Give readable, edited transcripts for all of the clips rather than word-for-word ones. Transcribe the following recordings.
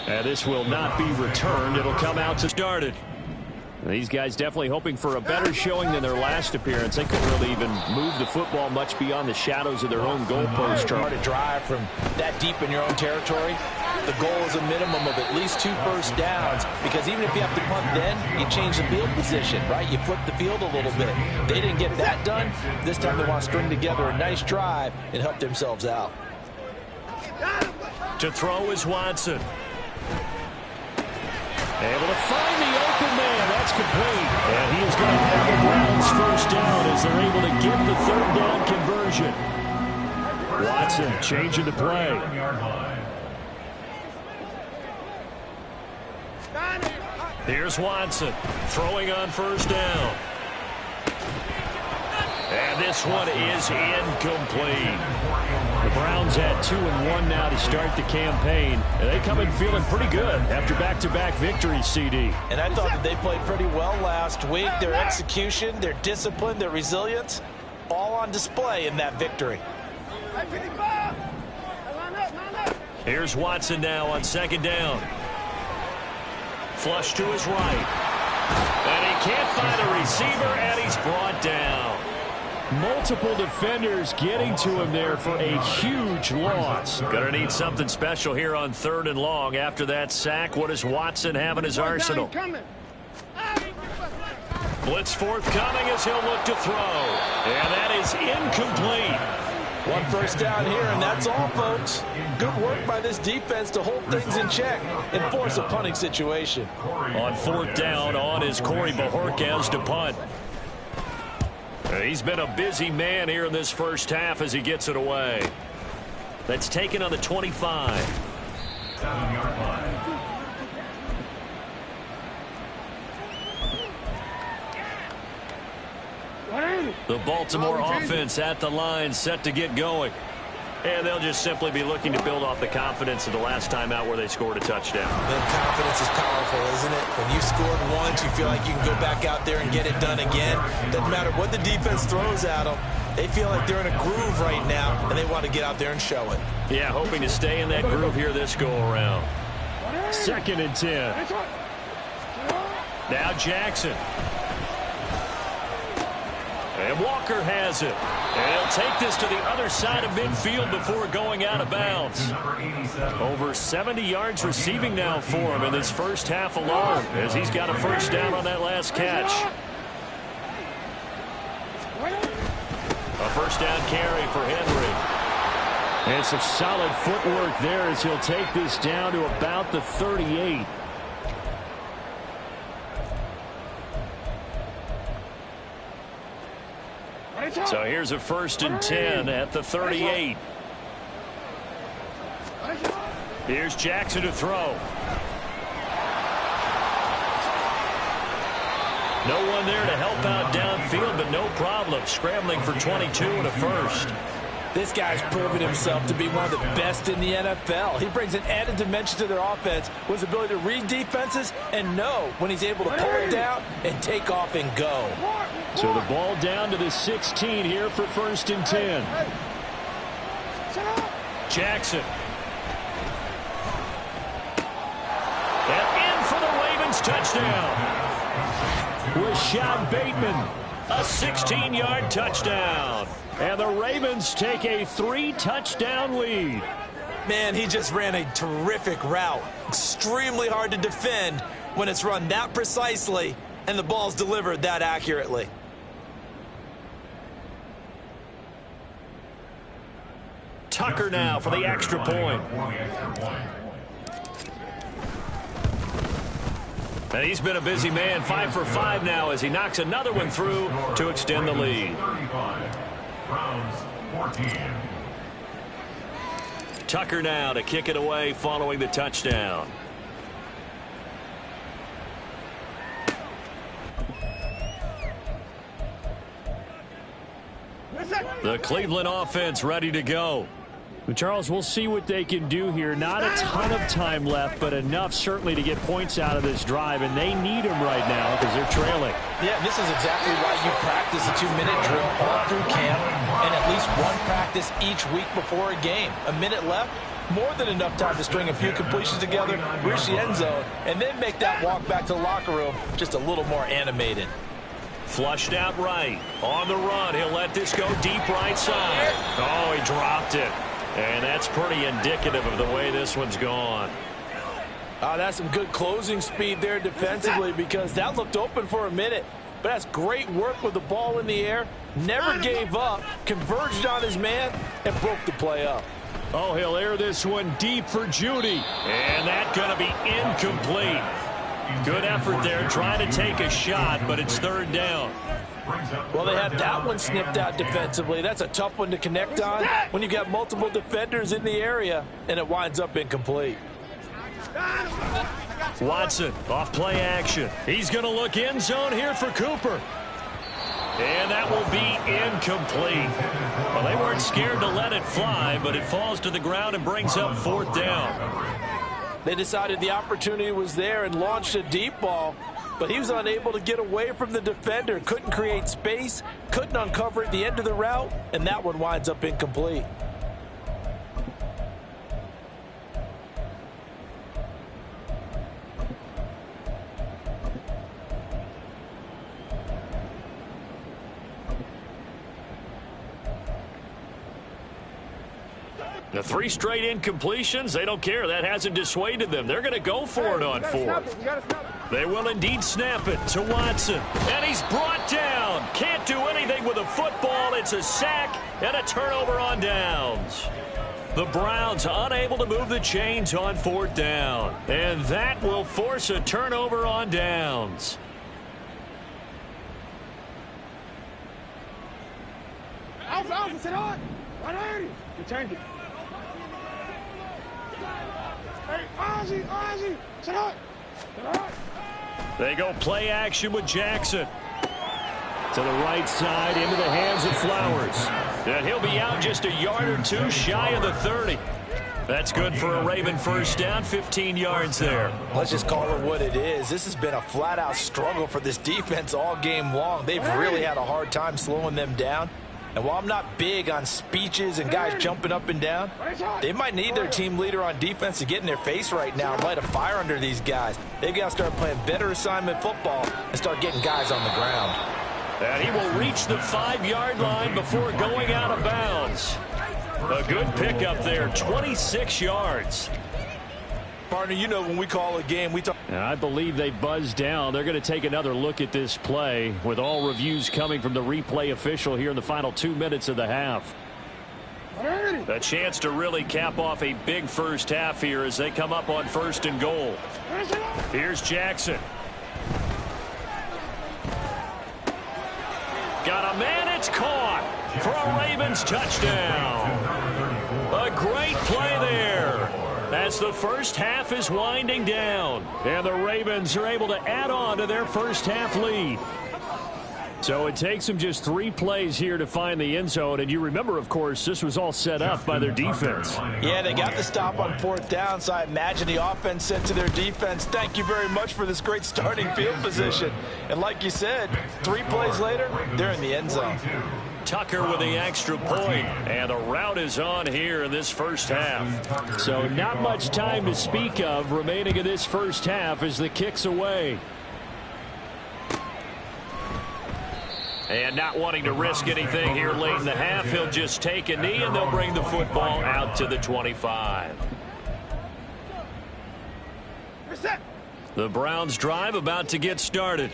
And this will not be returned. It'll come out to started. These guys definitely hoping for a better showing than their last appearance. They couldn't really even move the football much beyond the shadows of their own goalpost. To drive from that deep in your own territory, the goal is a minimum of at least 2 first downs, because even if you have to punt then, you change the field position, right? You flip the field a little bit. They didn't get that done. This time they want to string together a nice drive and help themselves out. To throw is Watson. Able to find the open man. That's complete. And he is going to have the Browns first down as they're able to get the 3rd down conversion. Watson changing to play. Here's Watson throwing on 1st down. And this one is incomplete. The Browns had 2-1 now to start the campaign. And they come in feeling pretty good after back-to-back victories, CD. And I thought that they played pretty well last week. Their execution, their discipline, their resilience, all on display in that victory. Here's Watson now on 2nd down. Flush to his right. And he can't find a receiver, and he's brought down. Multiple defenders getting to him there for a huge loss. Gonna need something special here on 3rd and long. After that sack, what does Watson have in his arsenal? Blitz forthcoming as he'll look to throw. And that is incomplete. 1 first down here, and that's all, folks. Good work by this defense to hold things in check and force a punting situation. On 4th down, on is Corey Bojorquez to punt. He's been a busy man here in this first half as he gets it away. That's taken on the 25. The Baltimore offense at the line, set to get going. And they'll just simply be looking to build off the confidence of the last time out where they scored a touchdown. Then confidence is powerful, isn't it? When you scored once, you feel like you can go back out there and get it done again. Doesn't matter what the defense throws at them. They feel like they're in a groove right now, and they want to get out there and show it. Yeah, hoping to stay in that groove here this go-around. 2nd and 10. Now Jackson. And Walker has it. And he'll take this to the other side of midfield before going out of bounds. Over 70 yards receiving now for him in this first half alone, as he's got a first down on that last catch. A first down carry for Henry. And some solid footwork there as he'll take this down to about the 38. So here's a 1st and 10 at the 38. Here's Jackson to throw. No one there to help out downfield, but no problem. Scrambling for 22 and a first. This guy's proven himself to be one of the best in the NFL. He brings an added dimension to their offense with his ability to read defenses and know when he's able to pull it down and take off and go. So the ball down to the 16 here for 1st and 10. Jackson. And in for the Ravens touchdown. Rashad Bateman, a 16-yard touchdown. And the Ravens take a 3-touchdown lead. Man, he just ran a terrific route. Extremely hard to defend when it's run that precisely and the ball's delivered that accurately. Tucker now for the extra point. And he's been a busy man, 5 for 5 now as he knocks another one through to extend the lead. Tucker now to kick it away following the touchdown. The Cleveland offense ready to go. Charles, we'll see what they can do here. Not a ton of time left, but enough certainly to get points out of this drive, and they need them right now because they're trailing. Yeah, this is exactly why you practice a 2-minute drill all through camp and at least one practice each week before a game. A minute left, more than enough time to string a few completions together, reach the end zone, and then make that walk back to the locker room just a little more animated. Flushed out right. On the run, he'll let this go deep right side. Oh, he dropped it. And that's pretty indicative of the way this one's gone. That's some good closing speed there defensively because that looked open for a minute. But that's great work with the ball in the air. Never gave up, converged on his man, and broke the play up. Oh, he'll air this one deep for Judy. And that's going to be incomplete. Good effort there trying to take a shot, but it's third down. Well, they had that one snipped out defensively. That's a tough one to connect on when you got multiple defenders in the area, and it winds up incomplete. Watson off play action. He's going to look end zone here for Cooper. And that will be incomplete. Well, they weren't scared to let it fly, but it falls to the ground and brings up fourth down. They decided the opportunity was there and launched a deep ball, but he was unable to get away from the defender. Couldn't create space, couldn't uncover at the end of the route, and that one winds up incomplete. The 3 straight incompletions, they don't care. That hasn't dissuaded them. They're going to go for it on fourth. They will indeed snap it to Watson. And he's brought down. Can't do anything with a football. It's a sack and a turnover on downs. The Browns unable to move the chains on fourth down. And that will force a turnover on downs. Alpha, sit on. 180. Return it. Hey, Ozzy, sit on. They go play action with Jackson. To the right side, into the hands of Flowers. And he'll be out just a yard or two shy of the 30. That's good for a Raven first down, 15 yards there. Let's just call it what it is. This has been a flat-out struggle for this defense all game long. They've really had a hard time slowing them down. And while I'm not big on speeches and guys jumping up and down, they might need their team leader on defense to get in their face right now and light a fire under these guys. They've got to start playing better assignment football and start getting guys on the ground. And he will reach the 5-yard line before going out of bounds. A good pickup there, 26 yards. Partner, you know when we call a game, we talk. I believe they buzzed down. They're going to take another look at this play with all reviews coming from the replay official here in the final 2 minutes of the half. A chance to really cap off a big first half here as they come up on 1st and goal. Here's Jackson. Got a man, it's caught for a Ravens touchdown. A great play there as the first half is winding down. And the Ravens are able to add on to their first half lead. So it takes them just 3 plays here to find the end zone. And you remember, of course, this was all set up by their defense. Yeah, they got the stop on 4th down, so I imagine the offense said to their defense, thank you very much for this great starting field position. And like you said, 3 plays later, they're in the end zone. Tucker with the extra point, and the route is on here in this first half. So not much time to speak of remaining in this first half as the kick's away. And not wanting to risk anything here late in the half, he'll just take a knee and they'll bring the football out to the 25. The Browns drive about to get started.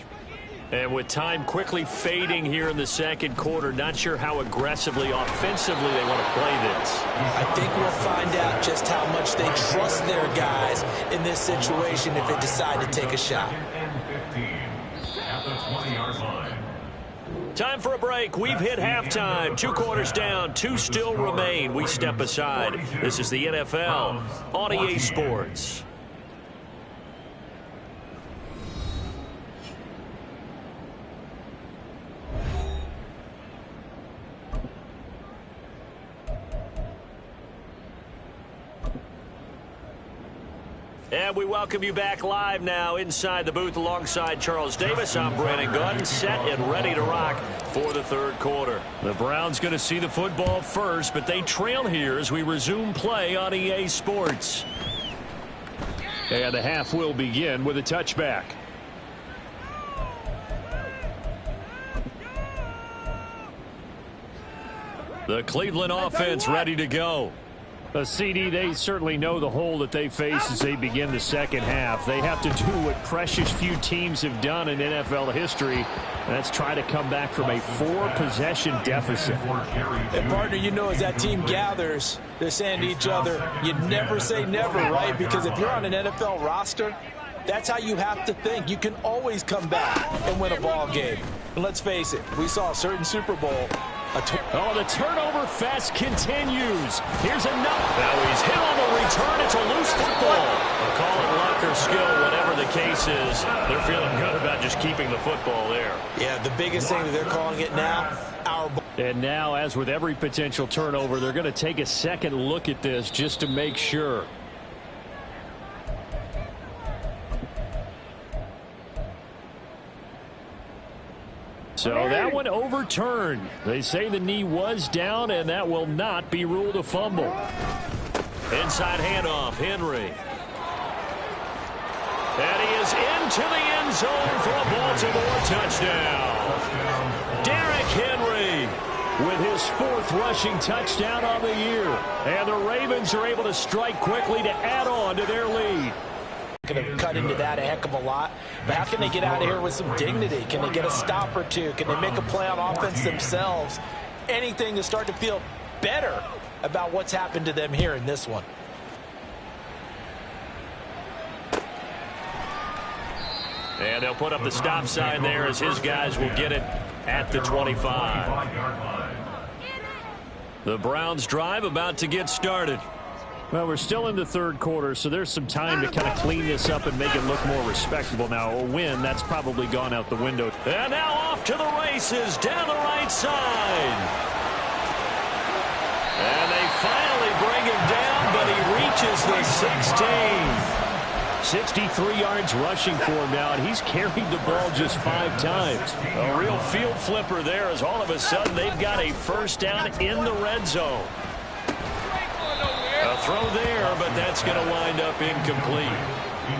And with time quickly fading here in the second quarter, not sure how aggressively, offensively they want to play this. I think we'll find out just how much they trust their guys in this situation if they decide to take a shot. Time for a break. We've hit halftime. 2 quarters down, 2 still remain. We step aside. This is the NFL on EA Sports. And we welcome you back live now inside the booth alongside Charles Davis. I'm Brandon Gaudin, set and ready to rock for the third quarter. The Browns going to see the football first, but they trail here as we resume play on EA Sports. And the half will begin with a touchback. The Cleveland offense ready to go. CD, they certainly know the hole that they face as they begin the second half. They have to do what precious few teams have done in NFL history, and that's try to come back from a 4-possession deficit. And partner, you know, as that team gathers, they're saying to each other, you never say never, right? Because if you're on an NFL roster, that's how you have to think. You can always come back and win a ball game. And let's face it, we saw a certain Super Bowl. The turnover fest continues. Here's enough. Now he's hit on the return. It's a loose football. They'll call it luck or skill, whatever the case is. They're feeling good about just keeping the football there. Yeah, the biggest thing that they're calling it now, our ball. And now, as with every potential turnover, they're going to take a second look at this just to make sure. So that one overturned. They say the knee was down, and that will not be ruled a fumble. Inside handoff, Henry. And he is into the end zone for a Baltimore touchdown. Derrick Henry with his 4th rushing touchdown on the year. And the Ravens are able to strike quickly to add on to their lead. Going to cut into that a heck of a lot. But how can they get out of here with some dignity? Can they get a stop or two? Can they make a play on offense themselves? Anything to start to feel better about what's happened to them here in this one. And they'll put up the stop sign there as his guys will get it at the 25. The Browns drive about to get started. Well, we're still in the third quarter, so there's some time to kind of clean this up and make it look more respectable. Now, a win, that's probably gone out the window. And now off to the races down the right side. And they finally bring him down, but he reaches the 16. 63 yards rushing for him now, and he's carried the ball just 5 times. A real field flipper there as all of a sudden they've got a first down in the red zone. A throw there, but that's going to wind up incomplete.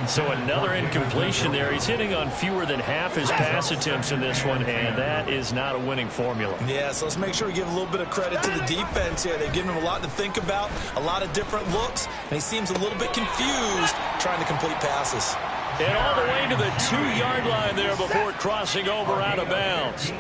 So another incompletion there. He's hitting on fewer than half his pass attempts in this one, and that is not a winning formula. Yeah, so let's make sure we give a little bit of credit to the defense here. They've given him a lot to think about, a lot of different looks, and he seems a little bit confused trying to complete passes. And all the way to the 2-yard line there before crossing over out of bounds.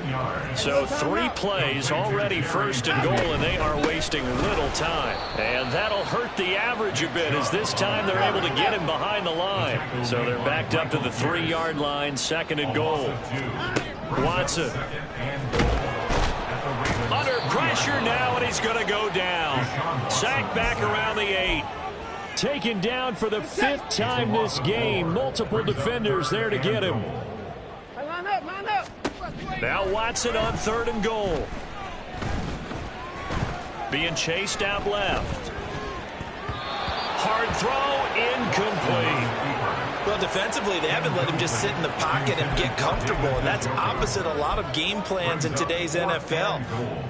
So 3 plays already first and goal, and they are wasting little time. And that'll hurt the average a bit as this time they're able to get him behind the line. So they're backed up to the 3-yard line, second and goal. Watson. Under pressure now, and he's going to go down. Sacked back around the 8. Taken down for the 5th time this game. Multiple defenders there to get him. Line up. Now Watson on 3rd and goal. Being chased out left. Hard throw, incomplete. Well, defensively, they haven't let him just sit in the pocket and get comfortable, and that's opposite a lot of game plans in today's NFL.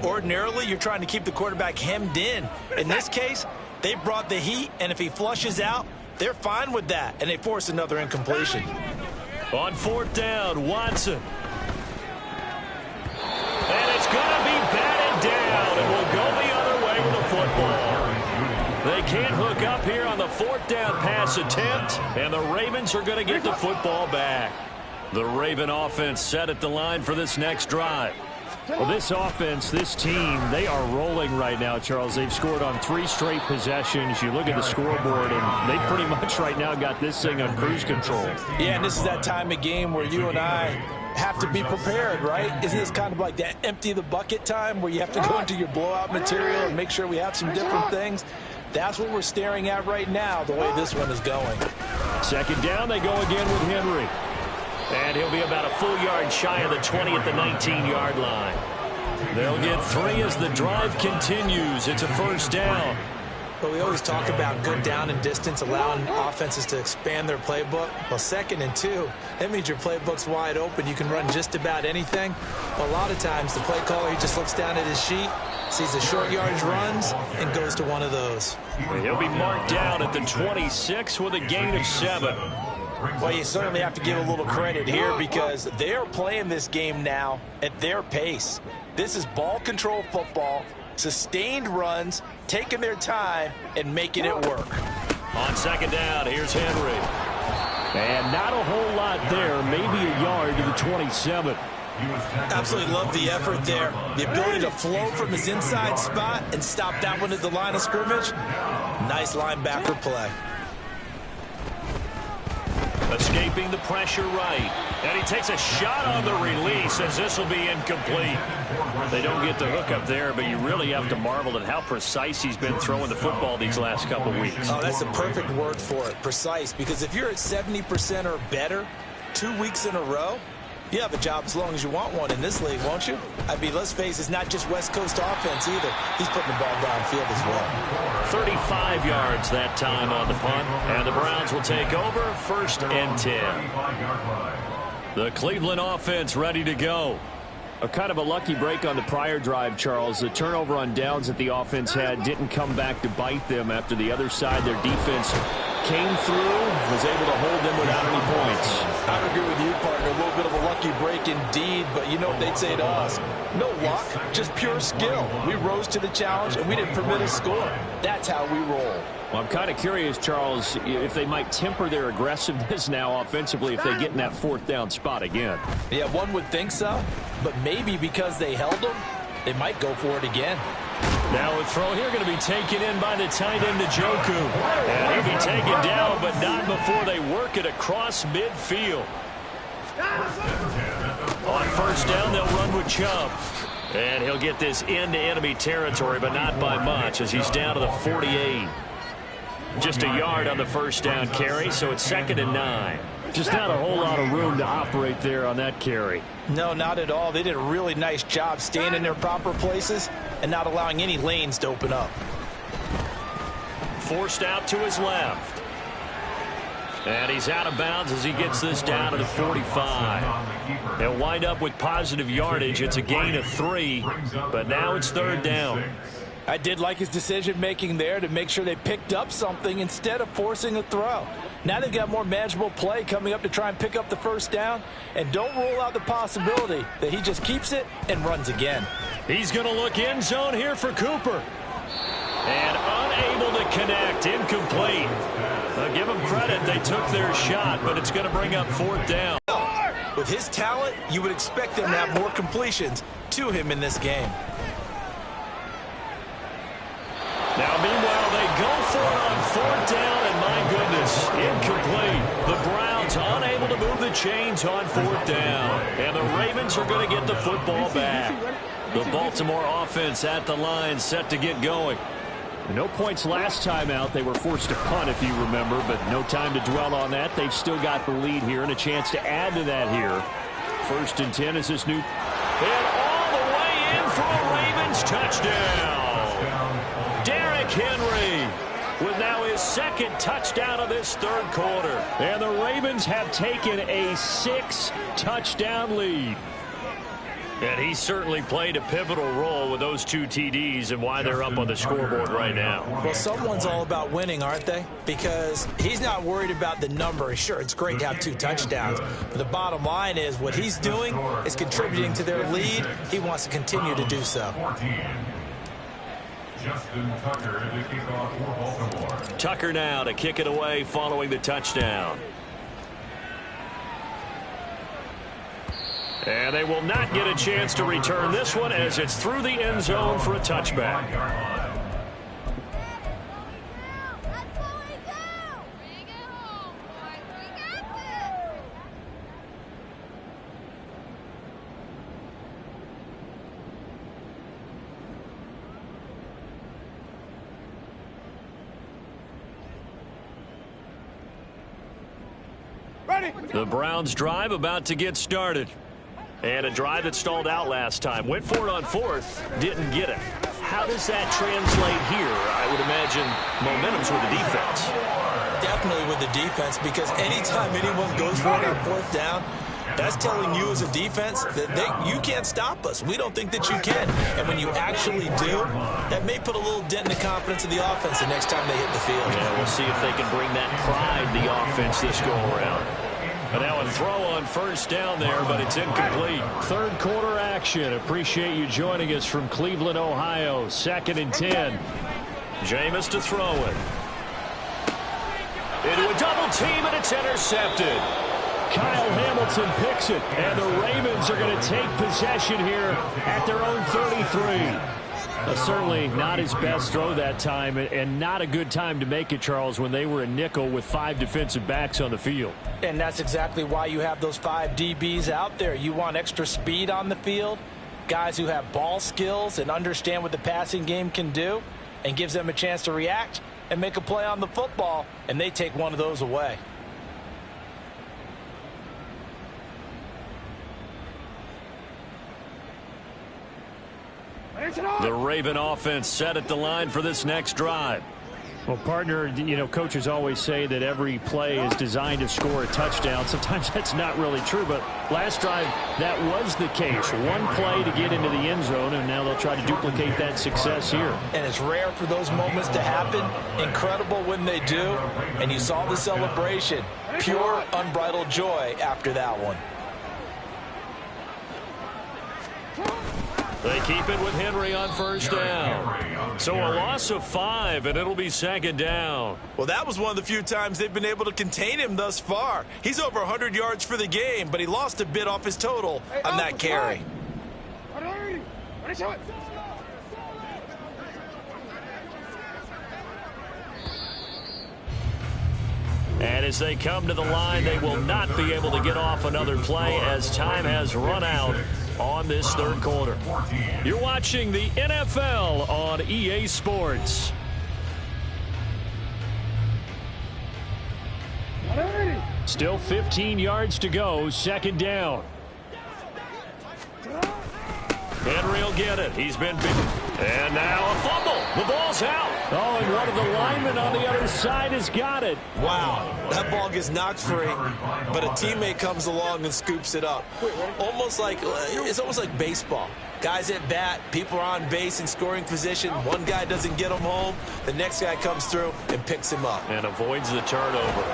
Ordinarily, you're trying to keep the quarterback hemmed in. In this case, they brought the heat, and if he flushes out, they're fine with that, and they force another incompletion. On 4th down, Watson. And it's going to be batted down, and we'll go the other way with the football. They can't hook up here on the 4th down pass attempt, and the Ravens are going to get the football back. The Raven offense set at the line for this next drive. Well, this offense, this team, they are rolling right now, Charles. They've scored on 3 straight possessions. You look at the scoreboard, and they pretty much right now got this thing on cruise control. Yeah, and this is that time of game where you and I have to be prepared, right? Isn't this kind of like that empty the bucket time where you have to go into your blowout material and make sure we have some different things? That's what we're staring at right now, the way this one is going. 2nd down, they go again with Henry. And he'll be about a full yard shy of the 20 at the 19-yard line. They'll get 3 as the drive continues. It's a first down. But we always talk about good down and distance, allowing offenses to expand their playbook. Well, 2nd and 2, that means your playbook's wide open. You can run just about anything. But a lot of times, the play caller, he just looks down at his sheet, sees the short yardage runs, and goes to one of those. He'll be marked down at the 26 with a gain of 7. Well, you certainly have to give a little credit here because they are playing this game now at their pace. This is ball control football, sustained runs, taking their time, and making it work. On 2nd down, here's Henry. And not a whole lot there, maybe a yard to the 27. Absolutely love the effort there. The ability to flow from his inside spot and stop that one at the line of scrimmage. Nice linebacker play. Escaping the pressure right. And he takes a shot on the release as this will be incomplete. They don't get the hook up there, but you really have to marvel at how precise he's been throwing the football these last couple weeks. Oh, that's the perfect word for it, precise. Because if you're at 70% or better 2 weeks in a row, you have a job as long as you want one in this league, won't you? I mean, let's face it, it's not just West Coast offense either. He's putting the ball downfield as well. 35 yards that time on the punt, and the Browns will take over 1st and 10. The Cleveland offense ready to go. A kind of a lucky break on the prior drive, Charles. The turnover on downs that the offense had didn't come back to bite them after the other side. Their defense came through, was able to hold them without any points. I would agree with you, partner. A little bit of a lucky break indeed, but you know what they'd say to us? No luck, just pure skill. We rose to the challenge, and we didn't permit a score. That's how we roll. Well, I'm kind of curious, Charles, if they might temper their aggressiveness now offensively if they get in that 4th down spot again. Yeah, one would think so, but maybe because they held them, they might go for it again. Now a throw here going to be taken in by the tight end, Njoku. And he'll be taken down, but not before they work it across midfield. On 1st down, they'll run with Chubb. And he'll get this into enemy territory, but not by much as he's down to the 48. Just a yard on the 1st down carry, so it's 2nd and 9. Just not a whole lot of room to operate there on that carry. No, not at all. They did a really nice job staying in their proper places and not allowing any lanes to open up. Forced out to his left. And he's out of bounds as he gets this down to the 45. They'll wind up with positive yardage. It's a gain of 3, but now it's 3rd down. I did like his decision-making there to make sure they picked up something instead of forcing a throw. Now they've got more manageable play coming up to try and pick up the 1st down, and don't rule out the possibility that he just keeps it and runs again. He's going to look end zone here for Cooper. And unable to connect, incomplete. Give them credit, they took their shot, but it's going to bring up 4th down. With his talent, you would expect them to have more completions to him in this game. Now, meanwhile, they go for it on 4th down, and my goodness, incomplete. The Browns unable to move the chains on 4th down, and the Ravens are going to get the football back. The Baltimore offense at the line, set to get going. No points last time out. They were forced to punt, if you remember, but no time to dwell on that. They've still got the lead here and a chance to add to that here. 1st and 10 is this new. And all the way in for a Ravens touchdown. Derrick Henry with now his 2nd touchdown of this 3rd quarter. And the Ravens have taken a 6-touchdown lead. And he certainly played a pivotal role with those 2 TDs and why they're up on the scoreboard right now. Well, someone's all about winning, aren't they? Because he's not worried about the number. Sure, it's great to have 2 touchdowns. But the bottom line is what he's doing is contributing to their lead. He wants to continue to do so. Justin Tucker to kick off for Baltimore. Tucker now to kick it away following the touchdown. And they will not get a chance to return this one as it's through the end zone for a touchback. The Browns drive about to get started. And a drive that stalled out last time. Went for it on 4th, didn't get it. How does that translate here? I would imagine imagine momentum's with the defense. Definitely with the defense, because anytime anyone goes for it on fourth down, that's telling you as a defense that you can't stop us. We don't think that you can. And when you actually do, that may put a little dent in the confidence of the offense the next time they hit the field. Yeah, we'll see if they can bring that pride to the offense this go-around. But now a throw on first down there, but it's incomplete. Third quarter action. Appreciate you joining us from Cleveland, Ohio. 2nd and 10. Jameis to throw it. Into a double team, and it's intercepted. Kyle Hamilton picks it, and the Ravens are going to take possession here at their own 33. Certainly not his best throw that time, and not a good time to make it, Charles, when they were a nickel with 5 defensive backs on the field. And that's exactly why you have those 5 DBs out there. You want extra speed on the field, guys who have ball skills and understand what the passing game can do, and gives them a chance to react and make a play on the football, and they take one of those away. The Raven offense set at the line for this next drive. Well, partner, you know, coaches always say that every play is designed to score a touchdown. Sometimes that's not really true, but last drive, that was the case. One play to get into the end zone, and now they'll try to duplicate that success here. And it's rare for those moments to happen. Incredible when they do. And you saw the celebration. Pure, unbridled joy after that one. They keep it with Henry on first down. So a loss of 5, and it'll be 2nd down. Well, that was one of the few times they've been able to contain him thus far. He's over 100 yards for the game, but he lost a bit off his total on that carry. And as they come to the line, they will not be able to get off another play as time has run out on this third quarter. You're watching the NFL on EA Sports. Still 15 yards to go, 2nd down. Henry will get it. He's been big. And now a fumble. The ball's out. Oh, and one of the linemen on the other side has got it. Wow, that ball gets knocked free, but a teammate comes along and scoops it up. It's almost like baseball. Guys at bat, people are on base in scoring position. One guy doesn't get him home. The next guy comes through and picks him up. And avoids the turnover.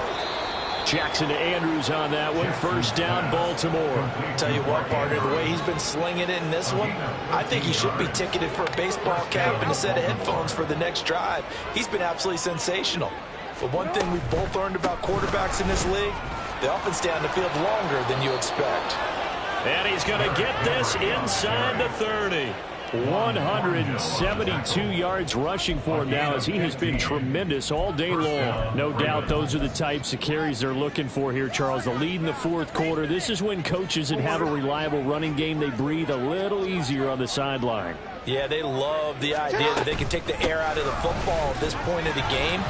Jackson to Andrews on that one. First down, Baltimore. Tell you what, partner, the way he's been slinging it in this one, I think he should be ticketed for a baseball cap and a set of headphones for the next drive. He's been absolutely sensational. But one thing we've both learned about quarterbacks in this league, they often stay on the field longer than you expect. And he's going to get this inside the 30. 172 yards rushing for him now, as he has been tremendous all day long. No doubt those are the types of carries they're looking for here, Charles. The lead in the fourth quarter. This is when coaches that have a reliable running game, they breathe a little easier on the sideline. Yeah, they love the idea that they can take the air out of the football at this point of the game.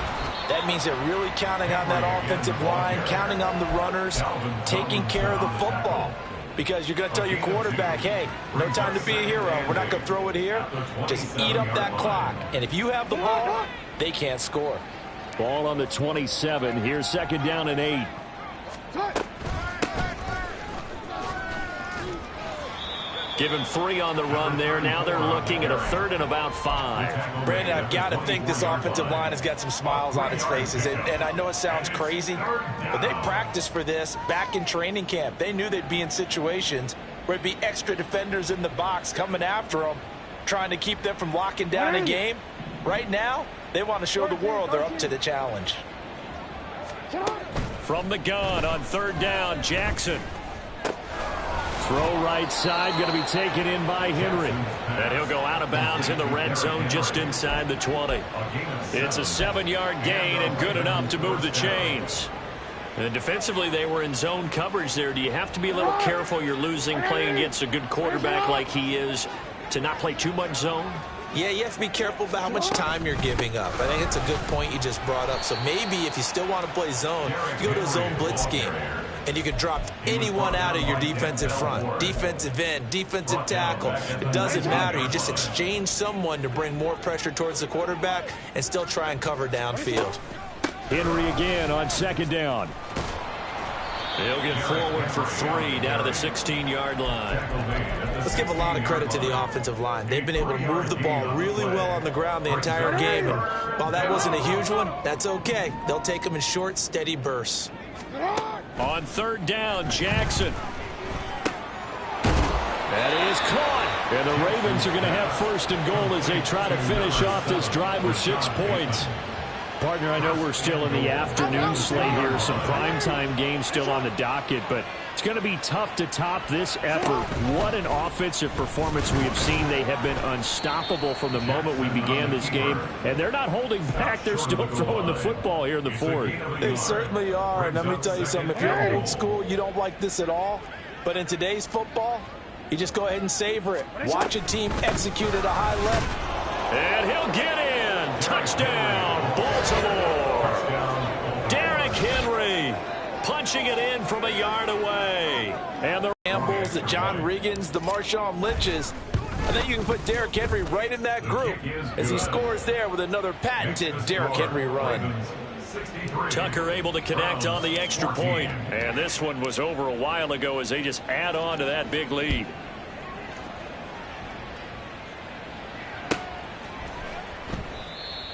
That means they're really counting on that offensive line, counting on the runners, taking care of the football. Because you're going to tell your quarterback, hey, no time to be a hero. We're not going to throw it here. Just eat up that clock. And if you have the ball, they can't score. Ball on the 27. Here's 2nd down and 8. Give him 3 on the run there. Now they're looking at a 3rd and about 5. Brandon, I've got to think this offensive line has got some smiles on its faces. And I know it sounds crazy, but they practiced for this back in training camp. They knew they'd be in situations where it'd be extra defenders in the box coming after them, trying to keep them from locking down a game. Right now, they want to show the world they're up to the challenge. From the gun on 3rd down, Jackson. Throw right side, going to be taken in by Henry. And he'll go out of bounds in the red zone just inside the 20. It's a 7-yard gain and good enough to move the chains. And defensively, they were in zone coverage there. Do you have to be a little careful? You're losing playing against a good quarterback like he is to not play too much zone? Yeah, you have to be careful about how much time you're giving up. I think it's a good point you just brought up. So maybe if you still want to play zone, you go to a zone blitz scheme. and you can drop anyone out of your defensive front. Defensive end, defensive tackle. It doesn't matter. You just exchange someone to bring more pressure towards the quarterback and still try and cover downfield. Henry again on second down. He'll get forward for 3 down to the 16-yard line. Let's give a lot of credit to the offensive line. They've been able to move the ball really well on the ground the entire game. And while that wasn't a huge one, that's okay. They'll take them in short, steady bursts. On third down, Jackson. That is caught. And the Ravens are going to have first and goal as they try to finish off this drive with 6 points. Partner, I know we're still in the afternoon slate here. Some primetime games still on the docket, but it's going to be tough to top this effort. What an offensive performance we have seen. They have been unstoppable from the moment we began this game, and they're not holding back. They're still throwing the football here in the fourth. They certainly are, and let me tell you something. If you're old school, you don't like this at all. But in today's football, you just go ahead and savor it. Watch a team execute at a high level. And he'll get in. Touchdown, Baltimore. Derrick Henry punching it in from a yard away. And the Campbells, the John Riggins, the Marshawn Lynches. I think you can put Derrick Henry right in that group as he scores there with another patented Derrick Henry run. Tucker able to connect on the extra point. And this one was over a while ago as they just add on to that big lead.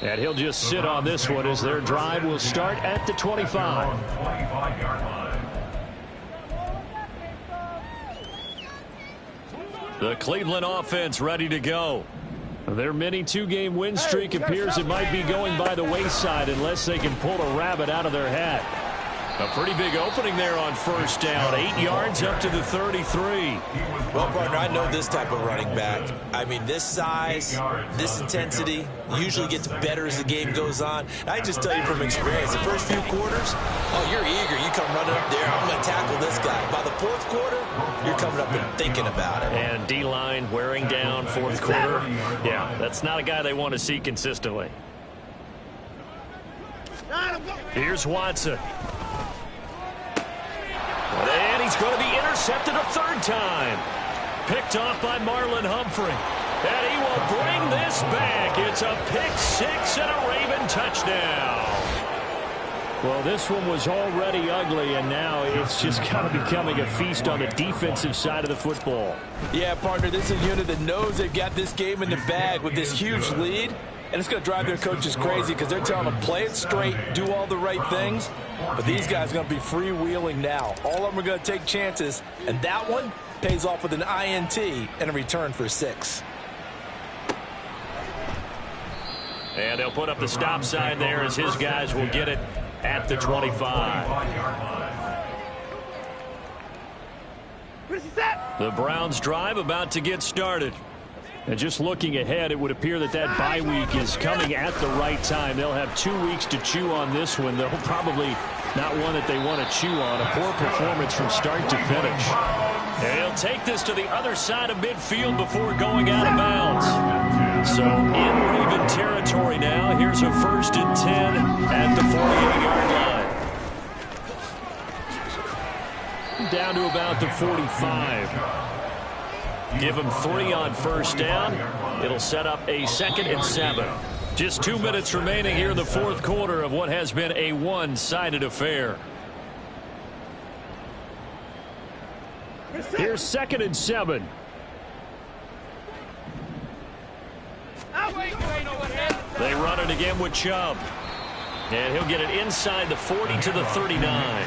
And he'll just sit on this one as their drive will start at the 25. The Cleveland offense ready to go. Their mini 2-game win streak appears it might be going by the wayside unless they can pull a rabbit out of their hat. A pretty big opening there on first down. 8 yards up to the 33. Well, partner, I know this type of running back. I mean, this size, this intensity usually gets better as the game goes on. I just tell you from experience, the first few quarters, oh, you're eager. You come running up there. I'm going to tackle this guy. By the fourth quarter, you're coming up and thinking about it. And D-line wearing down fourth quarter. Yeah, that's not a guy they want to see consistently. Here's Watson. And he's going to be intercepted a third time. Picked off by Marlon Humphrey. And he will bring this back. It's a pick 6 and a Raven touchdown. Well, this one was already ugly, and now it's just kind of becoming a feast on the defensive side of the football. Yeah, partner, this is a unit that knows they've got this game in the bag with this huge lead. And it's going to drive their coaches crazy because they're telling them play it straight, do all the right things. But these guys are going to be freewheeling now. All of them are going to take chances. And that one pays off with an INT and a return for 6. And they'll put up the stop sign there as his guys will get it at the 25. The Browns drive about to get started. And just looking ahead, it would appear that that bye week is coming at the right time. They'll have 2 weeks to chew on this one. They'll probably not one that they want to chew on. A poor performance from start to finish. And he'll take this to the other side of midfield before going out of bounds. So in Raven territory now. Here's a 1st and 10 at the 48-yard line. Down to about the 45. Give them 3 on first down. It'll set up a 2nd and 7. Just 2 minutes remaining here in the fourth quarter of what has been a one-sided affair. Here's 2nd and 7. They run it again with Chubb. And he'll get it inside the 40 to the 39.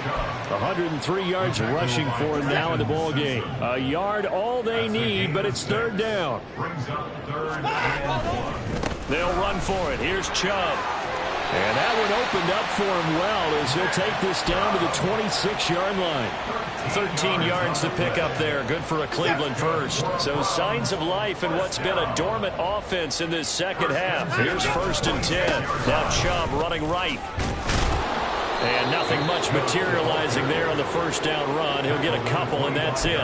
103 yards rushing for him now in the ball game. A yard all they need, but it's 3rd down. They'll run for it. Here's Chubb. And that one opened up for him well as he'll take this down to the 26-yard line. 13 yards to pick up there. Good for a Cleveland first. So signs of life in what's been a dormant offense in this second half. Here's 1st and 10. Now Chubb running right. And nothing much materializing there on the first down run. He'll get a couple, and that's it.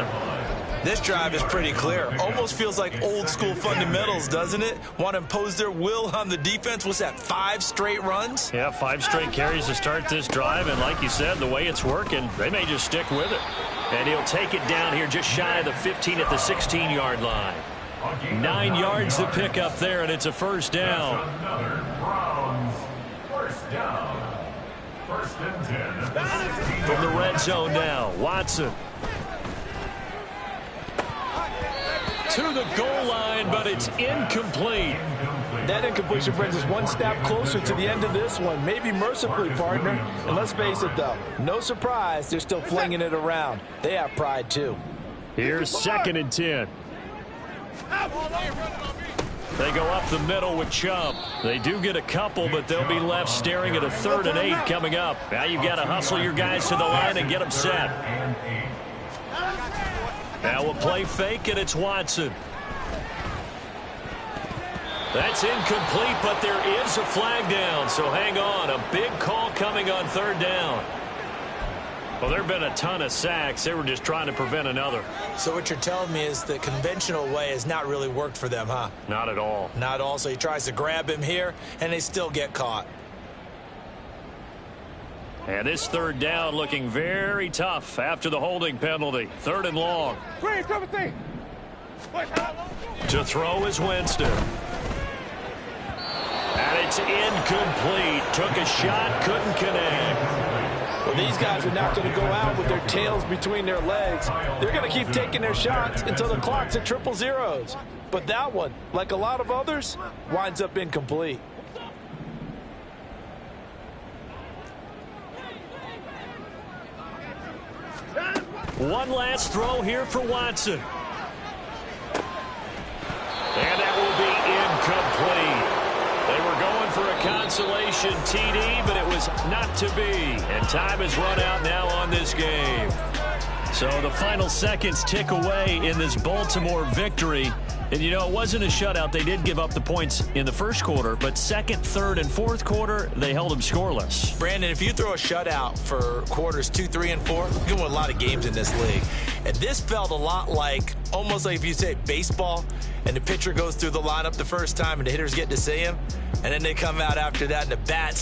This drive is pretty clear. Almost feels like old school fundamentals, doesn't it? Want to impose their will on the defense. What's that, 5 straight runs? Yeah, 5 straight carries to start this drive. And like you said, the way it's working, they may just stick with it. And he'll take it down here just shy of the 15 at the 16-yard line. 9 yards to pick up there, and it's a first down. Another Browns first down. First and 10. From the red zone now, Watson. To the goal line, but it's incomplete. That incompletion brings us one step closer to the end of this one. Maybe mercifully, partner. And let's face it, though, no surprise, they're still flinging it around. They have pride, too. Here's 2nd and 10. They go up the middle with Chubb. They do get a couple, but they'll be left staring at a 3rd and 8 coming up. Now you've got to hustle your guys to the line and get them set. Now we'll play fake, and it's Watson. That's incomplete, but there is a flag down, so hang on. A big call coming on 3rd down. Well, there have been a ton of sacks. They were just trying to prevent another. So what you're telling me is the conventional way has not really worked for them, huh? Not at all. Not at all. So he tries to grab him here, and they still get caught. And this 3rd down looking very tough after the holding penalty. 3rd and long. To throw is Winston. And it's incomplete. Took a shot, couldn't connect. Well, these guys are not going to go out with their tails between their legs. They're going to keep taking their shots until the clock's at 000. But that one, like a lot of others, winds up incomplete. One last throw here for Watson. And that will be incomplete. They were going for a consolation TD, but it was not to be. And time has run out now on this game. So the final seconds tick away in this Baltimore victory. And, you know, it wasn't a shutout. They did give up the points in the first quarter, but second, third, and fourth quarter, they held them scoreless. Brandon, if you throw a shutout for quarters 2, 3, and 4, you can win a lot of games in this league. And this felt a lot like, almost like if you say baseball, and the pitcher goes through the lineup the first time and the hitters get to see him, and then they come out after that and the bats